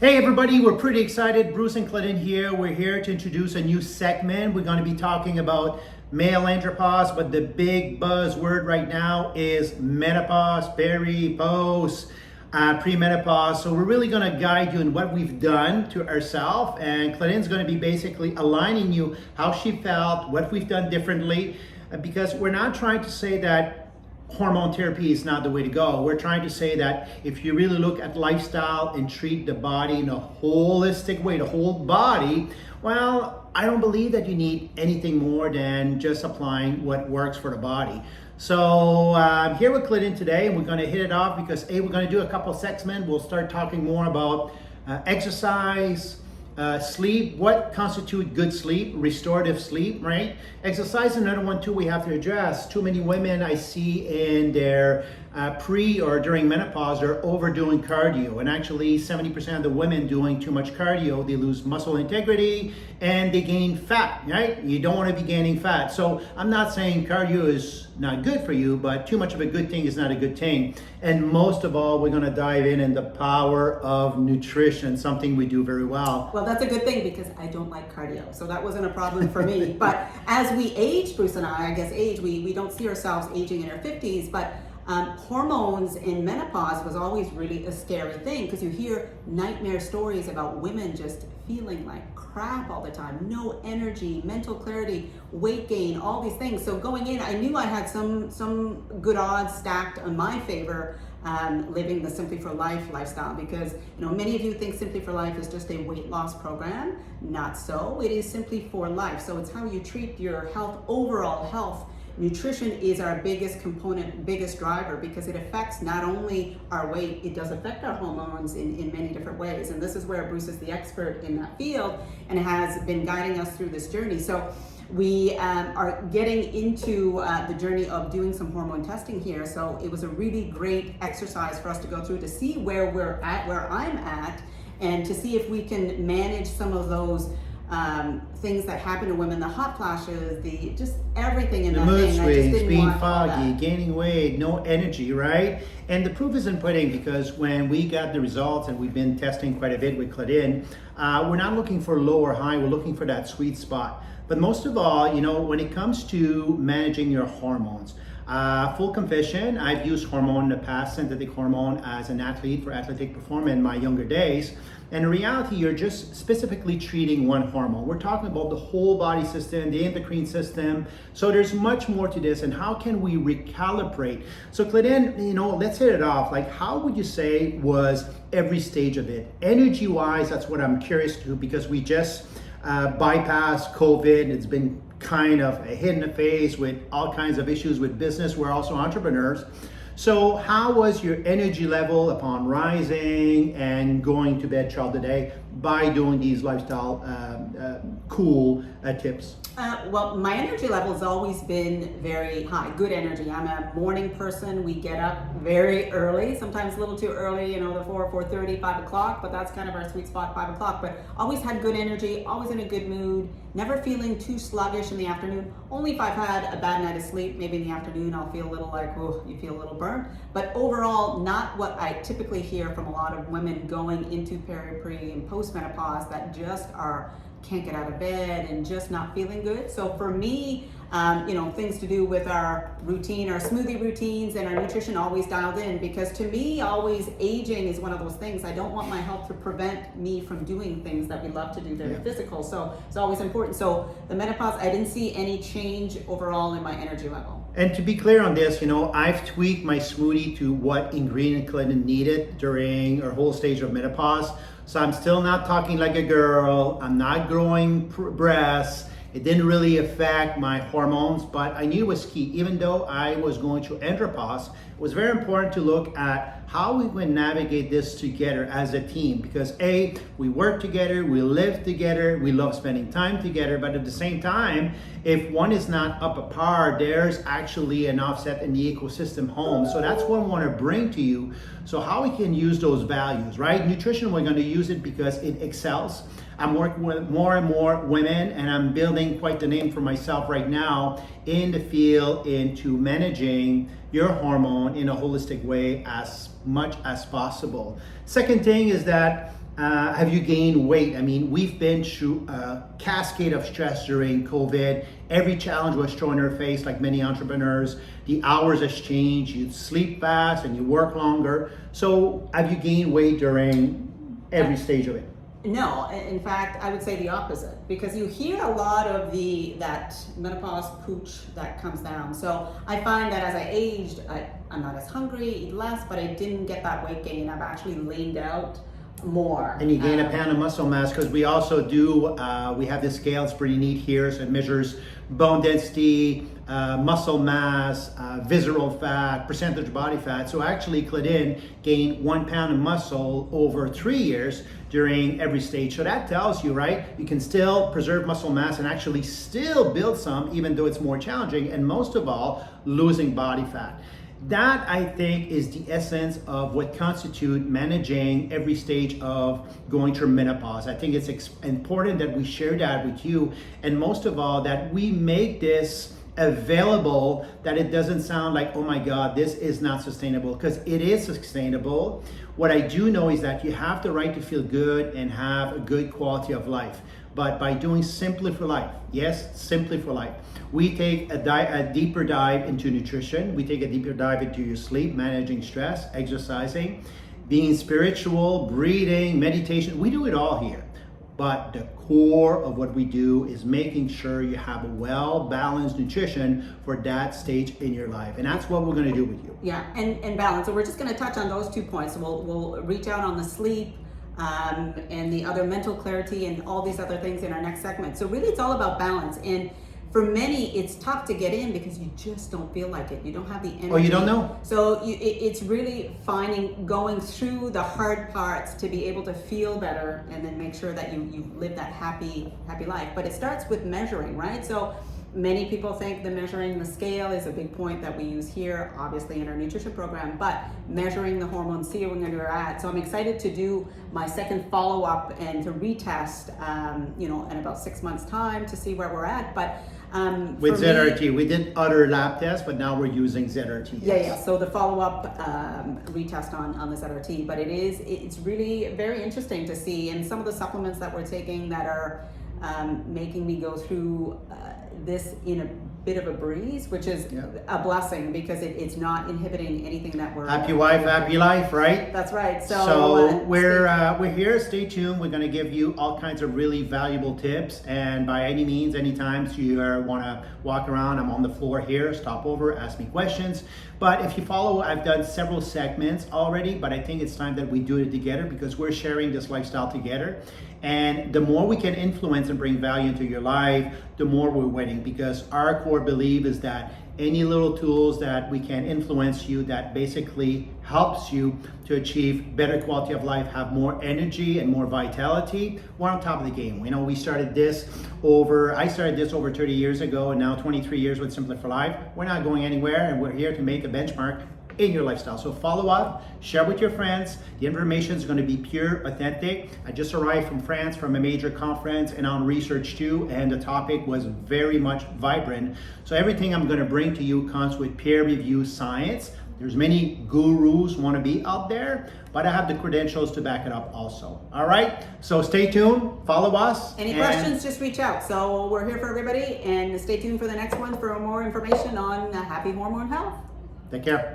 Hey everybody, we're pretty excited. Bruce and Claudine here. We're here to introduce a new segment. We're going to be talking about male andropause, but the big buzzword right now is menopause, peri, post, premenopause. So we're really going to guide you in what we've done to ourselves, and Claudine's going to be basically aligning you how she felt, what we've done differently, because we're not trying to say that hormone therapy is not the way to go. We're trying to say that if you really look at lifestyle and treat the body in a holistic way, the whole body, well, I don't believe that you need anything more than just applying what works for the body. So I'm here with Claudine today, and we're going to hit it off because we're going to do a couple of segments. We'll start talking more about exercise, sleep, what constitutes good sleep, restorative sleep, right? Exercise is another one too we have to address. Too many women I see in their pre or during menopause are overdoing cardio, and actually 70% of the women doing too much cardio, they lose muscle integrity and they gain fat, right? You don't want to be gaining fat. So I'm not saying cardio is not good for you, but too much of a good thing is not a good thing. And most of all, we're going to dive in the power of nutrition, something we do very well. Well, that's a good thing because I don't like cardio, so that wasn't a problem for me. But as we age, Bruce and I guess age, we don't see ourselves aging in our 50s, but hormones in menopause was always really a scary thing because you hear nightmare stories about women just feeling like crap all the time, no energy, mental clarity, weight gain, all these things. So going in, I knew I had some good odds stacked on my favor living the Simply for Life lifestyle, because many of you think Simply for Life is just a weight loss program. Not so. It is Simply for Life. So it's how you treat your health, overall health. Nutrition is our biggest component, biggest driver, because it affects not only our weight, it does affect our hormones in many different ways. And this is where Bruce is the expert in that field and has been guiding us through this journey. So we are getting into the journey of doing some hormone testing here. So it was a really great exercise for us to go through to see where we're at, where I'm at, and to see if we can manage some of those things that happen to women, the hot flashes, just everything in the that mood thing. swings, being foggy, gaining weight, no energy, right? And the proof is in pudding, because when we got the results, and we've been testing quite a bit with Claudine, we're not looking for low or high, we're looking for that sweet spot. But most of all, when it comes to managing your hormones, full confession, I've used hormone in the past, synthetic hormone, as an athlete for athletic performance in my younger days. And in reality, you're just specifically treating one hormone. We're talking about the whole body system, the endocrine system. So there's much more to this, and how can we recalibrate? So Claudine, let's hit it off. Like, how would you say was every stage of it? Energy-wise, that's what I'm curious to, because we just bypassed COVID. It's been kind of a hit in the face with all kinds of issues with business. We're also entrepreneurs. So how was your energy level upon rising and going to bed throughout the day by doing these lifestyle cool tips? Well, my energy level has always been very high, good energy. I'm a morning person. We get up very early, sometimes a little too early, the 4:30, 5 o'clock, but that's kind of our sweet spot, 5 o'clock. But always had good energy, always in a good mood, never feeling too sluggish in the afternoon. Only if I've had a bad night of sleep, maybe in the afternoon, I'll feel a little like, oh, you feel a little burnt. But overall, not what I typically hear from a lot of women going into peri, pre, and post-menopause that just can't get out of bed and just not feeling good. So for me, things to do with our routine, our smoothie routines, and our nutrition always dialed in, because to me, always aging is one of those things. I don't want my health to prevent me from doing things that we love to do that are physical. So it's always important. So the menopause, I didn't see any change overall in my energy level. And to be clear on this, I've tweaked my smoothie to what ingredient Claudine needed during her whole stage of menopause. So I'm still not talking like a girl. I'm not growing breasts. It didn't really affect my hormones, but I knew it was key. Even though I was going through andropause, it was very important to look at how we would navigate this together as a team, because we work together, we live together, we love spending time together, but at the same time, if one is not up a par, there's actually an offset in the ecosystem home. So that's what I want to bring to you. So how we can use those values, right? Nutrition, we're going to use it because it excels. I'm working with more and more women, and I'm building quite the name for myself right now in the field into managing your hormone in a holistic way as much as possible. Second thing is that Have you gained weight? I mean, we've been through a cascade of stress during COVID. Every challenge was thrown in our face, like many entrepreneurs. The hours has changed. You sleep fast and you work longer. So have you gained weight during every stage of it? No, in fact, I would say the opposite, because you hear a lot of that menopause pooch that comes down. So I find that as I aged, I'm not as hungry, eat less, but I didn't get that weight gain. I've actually leaned out more. And you gain a pound of muscle mass, because we also do, we have this scale, it's pretty neat here. So it measures bone density, muscle mass, visceral fat, percentage of body fat. So actually Claudine gained 1 pound of muscle over 3 years during every stage. So that tells you, right, you can still preserve muscle mass and actually still build some, even though it's more challenging, and most of all, losing body fat. That, I think, is the essence of what constitutes managing every stage of going through menopause. I think it's important that we share that with you, and most of all, that we make this available, that it doesn't sound like, oh my God, this is not sustainable, because it is sustainable. What I do know is that you have the right to feel good and have a good quality of life. But by doing Simply for Life, yes, Simply for Life, we take a deeper dive into nutrition. We take a deeper dive into your sleep, managing stress, exercising, being spiritual, breathing, meditation. We do it all here. But the core of what we do is making sure you have a well-balanced nutrition for that stage in your life. And that's what we're going to do with you. Yeah, and balance. So we're just going to touch on those 2 points. So we'll reach out on the sleep, and the other mental clarity and all these other things in our next segment. So really it's all about balance. And for many, it's tough to get in because you just don't feel like it. You don't have the energy. Oh, you don't know? So it's really going through the hard parts to be able to feel better and then make sure that you live that happy life. But it starts with measuring, right? So many people think the measuring the scale is a big point that we use here, obviously in our nutrition program, but measuring the hormones, seeing where you're at. So I'm excited to do my second follow-up and to retest, in about 6 months' time to see where we're at. But with ZRT, we did other lab tests, but now we're using ZRT. Yeah. So the follow-up retest on the ZRT, but it's really very interesting to see, and some of the supplements that we're taking that are making me go through this in a bit of a breeze, which is a blessing, because it's not inhibiting anything that we're happy wife, happy life, right? That's right. So we're here. Stay tuned. We're going to give you all kinds of really valuable tips, and by any means, anytime you want to walk around, I'm on the floor here. Stop over, ask me questions. But if you follow, I've done several segments already, but I think it's time that we do it together, because we're sharing this lifestyle together. And the more we can influence and bring value into your life, the more we're winning, because our core belief is that any little tools that we can influence you, that basically helps you to achieve better quality of life, have more energy and more vitality, we're on top of the game. I started this over 30 years ago, and now 23 years with Simply for Life. We're not going anywhere, and we're here to make a benchmark in your lifestyle. So follow up, share with your friends. The information is going to be pure, authentic. I just arrived from France from a major conference and on research too, and the topic was very much vibrant. So everything I'm going to bring to you comes with peer-reviewed science. There's many gurus want to be out there, but I have the credentials to back it up also. All right, so stay tuned, follow us. Any questions, just reach out. So we're here for everybody, and stay tuned for the next one for more information on happy hormone health. Take care.